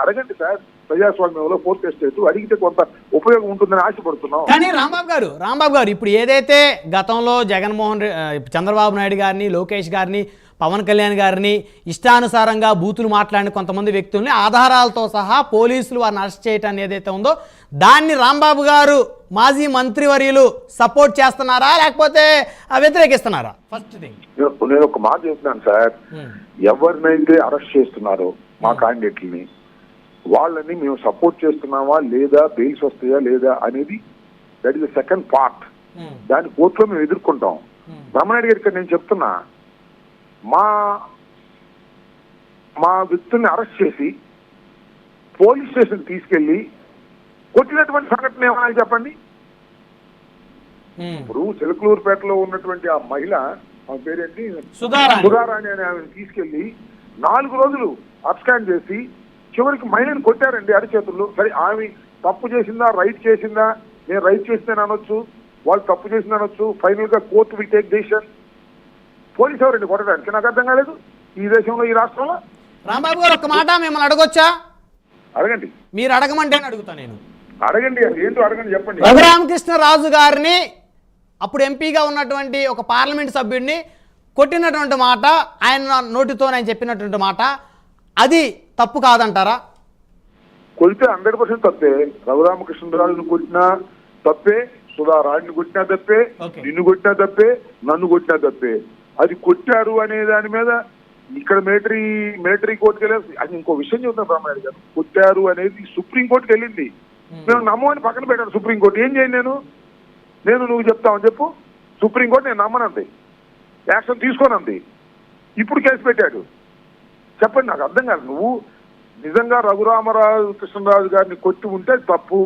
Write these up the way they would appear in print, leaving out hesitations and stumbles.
అడగండి సార్, ప్రజాస్వామ్యంలో fourth estate అడిగితే కొంత ఉపయోగం ఉంటుందని ఆశపడుతున్నాం. కానీ రాంబాబు గారు ఇప్పుడు ఏదైతే గతంలో చంద్రబాబు నాయుడు గారిని, లోకేష్ గారిని, పవన్ కళ్యాణ్ గారిని ఇష్టానుసారంగా బూతులు మాట్లాడిన కొంతమంది వ్యక్తుల్ని ఆధారాలతో సహా పోలీసులు వారిని అరెస్ట్ చేయటాన్ని ఏదైతే ఉందో దాన్ని రాంబాబు గారు మాజీ మంత్రివర్యులు సపోర్ట్ చేస్తున్నారా లేకపోతే వ్యతిరేకిస్తున్నారా? ఫస్ట్ థింగ్ నేను ఒక మాట చెప్తున్నాను సార్, ఎవరినైతే అరెస్ట్ చేస్తున్నారో మా క్యాండిడేట్లని వాళ్ళని మేము సపోర్ట్ చేస్తున్నామా లేదా, బెయిల్స్ వస్తాయా లేదా అనేది that is the second part. దాని కోర్టులో మేము ఎదుర్కొంటాం. బ్రహ్మనాయుడు గారికి నేను చెప్తున్నా, మా వ్యక్తుల్ని అరెస్ట్ చేసి పోలీస్ స్టేషన్ తీసుకెళ్లి కొట్టినటువంటి సంఘటన ఏమన్నా చెప్పండి. ఇప్పుడు చిలకలూరుపేటలో ఉన్నటువంటి ఆ మహిళ, ఆ పేరేంటి, సుధారాణి అనే ఆమెను తీసుకెళ్లి 4 రోజులు అబ్స్కాండ్ చేసి చివరికి మహిళను కొట్టారండి అరిచేతుల్లో. సరే, ఆమె తప్పు చేసిందా, రైట్ చేసిందా? నేను రైట్ చేసిందని అనొచ్చు, వాళ్ళు తప్పు చేసింది అనొచ్చు. ఫైనల్ గా court will take decision. Police ఎవరండి కొట్టడానికి? నాకు అర్థం కాలేదు ఈ దేశంలో, ఈ రాష్ట్రంలో. రాంబాబు గారు ఒక మాట మిమ్మల్ని అడగొచ్చా? అడగండి. మీరు అడగమంటే అడుగుతా నేను. అడగండి, ఏంటో అడగండి, చెప్పండి. రఘురామకృష్ణరాజు గారిని అప్పుడు ఎంపీగా ఉన్నటువంటి ఒక పార్లమెంట్ సభ్యుడిని కొట్టినటువంటి మాట, ఆయన నోటితో ఆయన చెప్పినటువంటి మాట, అది తప్పు కాదంటారా? కొడితే 100% తప్పే. రఘురామకృష్ణరాజును కొట్టినా తప్పే, సుధారాణిని కొట్టినా తప్పే, నిన్ను కొట్టినా తప్పే, నన్ను కొట్టినా తప్పే. అది కొట్టారు అనే దాని మీద ఇక్కడ మిలిటరీ కోర్టుకి వెళ్ళి, అది ఇంకో విషయం చెప్తాను బ్రహ్మనాయుడు గారు, కొట్టారు అనేది సుప్రీంకోర్టుకి వెళ్ళింది. నేను నమ్మని పక్కన పెట్టాను సుప్రీంకోర్టు. ఏం చేయను నేను నువ్వు చెప్తావని చెప్పు. సుప్రీంకోర్టు నేను నమ్మనంది, యాక్షన్ తీసుకోనంది. ఇప్పుడు కేసు పెట్టాడు. చెప్పండి, నాకు అర్థం కాదు. నువ్వు నిజంగా కృష్ణరాజు గారిని కొట్టి ఉంటే తప్పు.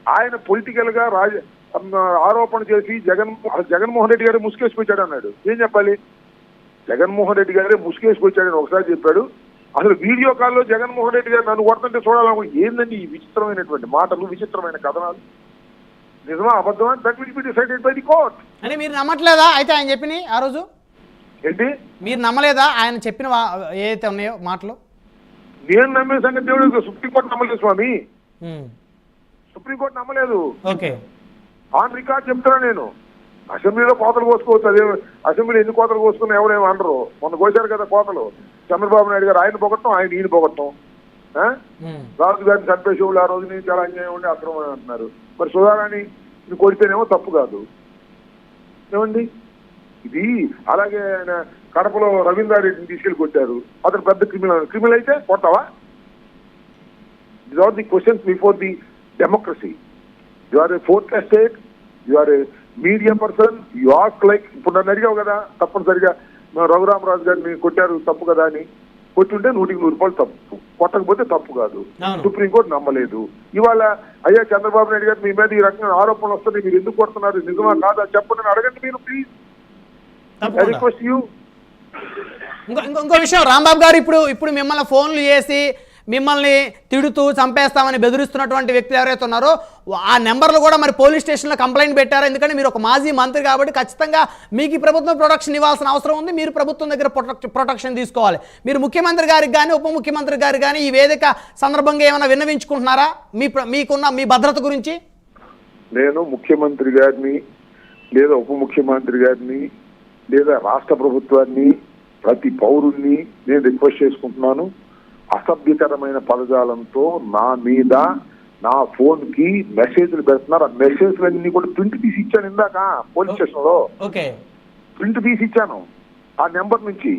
ఆయన పొలిటికల్ గా ఆరోపణ చేసి జగన్మోహన్ రెడ్డి గారే ముసుకేసి పెట్టాడు అన్నాడు. ఏం చెప్పాలి? జగన్మోహన్ రెడ్డి గారే ముసుకేసి వచ్చాడని ఒకసారి చెప్పాడు. అసలు వీడియో కాల్లో జగన్మోహన్ రెడ్డి గారు నన్ను కొడుతుంటే చూడాలనుకో. ఏందండి ఈ విచిత్రమైనటువంటి మాటలు, విచిత్రమైన కథనాలు? నిజమా అబద్ధమా? That will be decided by the court. అంటే మీరు నమ్మట్లేదా అయితే ఆయన చెప్పిన ఆ రోజు? ఏంటి మీరు నమ్మలేదా ఆయన చెప్పిన ఏదైతే ఉన్నాయో మాటలు? నేను నమ్మే సంగతి దేవుడు, సుప్రీంకోర్టు నమ్మలేదు స్వామి. సుప్రీంకోర్టు నమ్మలేదు. ఓకే, ఆన్ రికార్డ్ చెప్తున్నా నేను. అసెంబ్లీలో కోతలు కోసుకోవచ్చు. అదే అసెంబ్లీ ఎన్ని కోతలు కోసుకున్నా ఎవరేమో అనరు. మొన్న కోసారు కదా కోతలు. చంద్రబాబు నాయుడు గారు ఆయన పొగట్టం, ఆయన ఈయన పొగట్టం. రాజు గారిని చంపేసి వాళ్ళు ఆ రోజు నుంచి చాలా అన్యాయం ఉండి అక్రమం అంటున్నారు. మరి సుధారాణి కొడితేనేమో తప్పు కాదు ఏమండి ఇది. అలాగే కడపలో రవీంద్రారెడ్డిని తీసుకెళ్లి కొట్టారు. అతను పెద్ద క్రిమినల్ అయితే కొట్టావా? These are the questions before the democracy. You are a fourth estate, you are a media person, you ask like. ఇప్పుడు నన్ను అడిగావు కదా, తప్పనిసరిగా రఘురామరాజు గారిని కొట్టారు తప్పు కదా అని. కొట్టుంటే 100% తప్పు, కొట్టకపోతే తప్పు కాదు. సుప్రీంకోర్టు నమ్మలేదు. ఇవాళ అయ్యా చంద్రబాబు నాయుడు గారు మీ మీద ఈ రకమైన ఆరోపణలు వస్తుంది, మీరు ఎందుకు కొడుతున్నారు, నిజమా కాదా చెప్పండి అడగండి మీరు ప్లీజ్. Request you. ఇంకో విషయం రాంబాబు గారు, ఇప్పుడు మిమ్మల్ని ఫోన్లు చేసి మిమ్మల్ని తిడుతూ చంపేస్తామని బెదిరిస్తున్నటువంటి వ్యక్తులు ఎవరైతే ఉన్నారో ఆ నెంబర్లు కూడా మరి పోలీస్ స్టేషన్లో కంప్లైంట్ పెట్టారు. ఎందుకంటే మీరు ఒక మాజీ మంత్రి కాబట్టి ఖచ్చితంగా మీకు ఈ ప్రభుత్వం ప్రొటెక్షన్ ఇవ్వాల్సిన అవసరం ఉంది. మీరు ప్రభుత్వం దగ్గర ప్రొటెక్షన్ తీసుకోవాలి. మీరు ముఖ్యమంత్రి గారికి కానీ ఉప ముఖ్యమంత్రి గారికి కానీ ఈ వేదిక సందర్భంగా ఏమైనా విన్నవించుకుంటున్నారా మీకున్న మీ భద్రత గురించి? నేను ముఖ్యమంత్రి గారిని లేదా ఉప ముఖ్యమంత్రి గారిని లేదా రాష్ట్ర ప్రభుత్వాన్ని, ప్రతి పౌరుణ్ణి నేను రిక్వెస్ట్ చేసుకుంటున్నాను. అసభ్యకరమైన పదజాలంతో నా మీద, నా ఫోన్ కి మెసేజ్లు పెడుతున్నారు. ఆ మెసేజ్లన్నీ కూడా ప్రింట్ తీసి ఇచ్చాను ఇందాక పోలీస్ స్టేషన్ లో. ప్రింట్ తీసి ఇచ్చాను ఆ నెంబర్ నుంచి.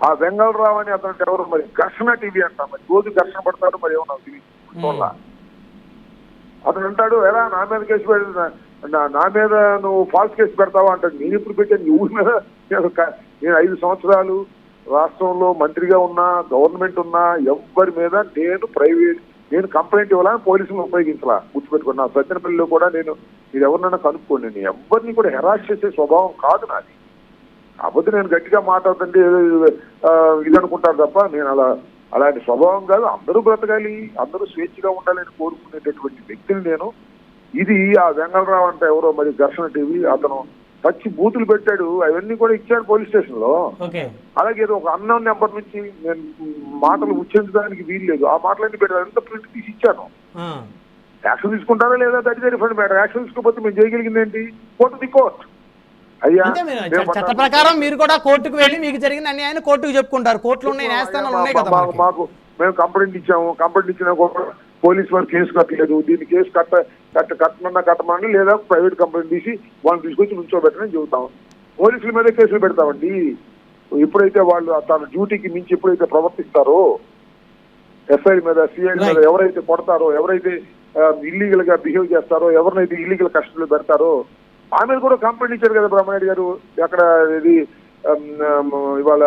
ఆ వెంగళరావు అని అతను ఎవరు మరి ఘర్షణ టీవీ అంట, మరి రోజు ఘర్షణ పడతాడు మరి ఏమన్నా తెలియదు. అతను అంటాడు, ఎలా నా మీద కేసు పెడతా, నా మీద నువ్వు ఫాల్స్ కేసు పెడతావా అంటాడు. నేను ఇప్పుడు పెట్టాను నీ ఊరి మీద. నేను 5 సంవత్సరాలు రాష్ట్రంలో మంత్రిగా ఉన్నా, గవర్నమెంట్ ఉన్నా, ఎవరి మీద నేను కంప్లైంట్ ఇవ్వాలని పోలీసులను ఉపయోగించాలా గుర్తుపెట్టుకున్నా. సత్యనపల్లిలో కూడా నేను మీరు ఎవరినైనా కనుక్కోండి, నేను ఎవరిని కూడా హెరాస్ చేసే స్వభావం కాదు నాది. కాకపోతే నేను గట్టిగా మాట్లాడుతుంటే ఇది అనుకుంటారు తప్ప నేను అలాంటి స్వభావం కాదు. అందరూ బ్రతకాలి, అందరూ స్వేచ్ఛగా ఉండాలని కోరుకునేటటువంటి వ్యక్తిని నేను. ఇది ఆ వెంగళరావు అంటే ఎవరో మరి ఘర్షణ టీవీ అతను పచ్చి బూతులు పెట్టాడు, అవన్నీ కూడా ఇచ్చాడు పోలీస్ స్టేషన్ లో. ఓకే. అలాగే ఏదో ఒక అన్నోన్ నెంబర్ నుంచి నేను మాటలు ఉచ్చరించడానికి వీలు లేదు, ఆ మాటలన్నీ పెట్టారు, అంతా ప్రింట్ తీసి ఇచ్చాను. యాక్షన్ తీసుకుంటారా లేదా that is different matter. Action తీసుకోకపోతే మేము చేయగలిగింది ఏంటి? Court the court. అయ్యా చట్ట ప్రకారం మీరు కూడా కోర్టుకు వెళ్ళి మీకు జరిగిన అన్యాయాన్ని కోర్టుకు చెప్పుకుంటారు. కోర్టులు ఉన్నాయి, న్యాయస్థానాలు ఉన్నాయి కదా. మాకు మేము కంప్లైంట్ ఇచ్చాము, కంప్లైంట్ ఇచ్చినా కూడా పోలీస్ వారు కేసు కట్టలేదు. దీన్ని కేసు కట్టమని లేదా ప్రైవేట్ కంప్లైంట్ తీసి వాళ్ళని తీసుకొచ్చి నుంచోబెట్టని చెబుతాం. పోలీసుల మీద కేసులు పెడతామండి. ఎప్పుడైతే వాళ్ళు తన డ్యూటీకి మించి ఎప్పుడైతే ప్రవర్తిస్తారో, ఎస్ఐ మీద, సిఐ మీద ఎవరైతే కొడతారో, ఎవరైతే ఇల్లీగల్ గా బిహేవ్ చేస్తారో, ఎవరినైతే ఇల్లీగల్ కస్టడీలో పెడతారో, ఆమె కూడా కంప్లైంట్ ఇచ్చారు కదా బ్రహ్మనాయుడు గారు. అక్కడ ఇది ఇవాళ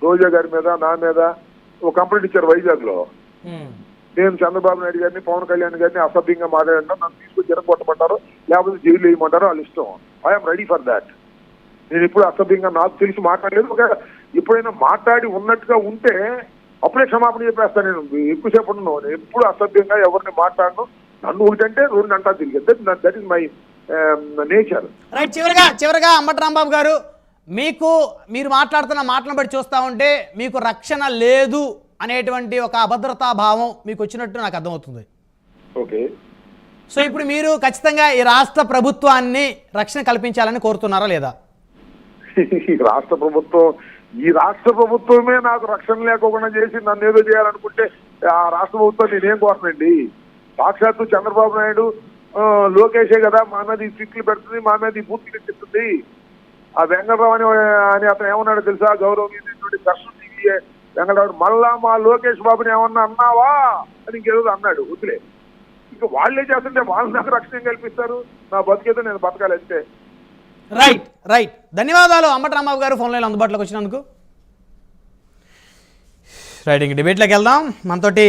రోజా గారి మీద, నా మీద ఒక కంప్లైంట్ ఇచ్చారు వైజాగ్ లో. నేను చంద్రబాబు నాయుడు గారిని, పవన్ కళ్యాణ్ గారిని అసభ్యంగా మాట్లాడినా నన్ను తీసుకొని జరగొట్టమంటారు, లేకపోతే జైలు వేయమంటారు, వాళ్ళ ఇష్టం. I'm ready for that. నేను ఇప్పుడు అసభ్యంగా నాకు తెలిసి మాట్లాడలేదు. ఒక ఎప్పుడైనా మాట్లాడి ఉన్నట్టుగా ఉంటే అప్పుడే క్షమాపణ చెప్పేస్తాను. నేను ఎక్కువసేపు ఉన్నాను, నేను ఎప్పుడు అసభ్యంగా ఎవరిని మాట్లాడను. నన్ను ఒకటంటే రెండు అంటా తిరిగి, that is my nature. Right. చివరగా అంబటి రాంబాబు గారు, మీరు మాట్లాడుతున్న మాటలను బట్టి చూస్తా ఉంటే మీకు రక్షణ లేదు అనేటువంటి ఒక అభద్రతా భావం మీకు వచ్చినట్టు నాకు అర్థమవుతుంది. ఓకే. సో ఇప్పుడు మీరు ఖచ్చితంగా ఈ రాష్ట్ర ప్రభుత్వాన్ని రక్షణ కల్పించాలని కోరుతున్నారా లేదా? ఈ రాష్ట్ర ప్రభుత్వమే నాకు రక్షణ లేకుండా చేసి నన్ను ఏదో చేయాలనుకుంటే ఆ రాష్ట్ర ప్రభుత్వం నేనేం కోరనండి. సాక్షాత్తు చంద్రబాబు నాయుడు, లోకేషే కదా మా మీద ఈ ట్రిక్లు పెడుతుంది, మా మీద ఈ బూత్లు ఎత్తిస్తుంది. ఆ వెంకటరావు అని అతను ఏమన్నాడు తెలుసా? గౌరవనీయులైనటువంటి దర్శనం వెంకటరావు, మళ్ళా మా లోకేష్ బాబుని ఏమన్నా అన్నావా అని ఇంకేదో అన్నాడు. వదిలే, ఇంకా వాళ్ళే చేస్తుంటే వాళ్ళు నాకు రక్షణ కల్పిస్తారు. నా బతికేదో నేను బతకాలి అంతే. రైట్. ధన్యవాదాలు అంబటి రాంబాబు గారు ఫోన్ లైన్ అందుబాటులోకి వచ్చినందుకు. రైట్, ఇంక డిబేట్లోకి వెళ్దాం. మనతోటి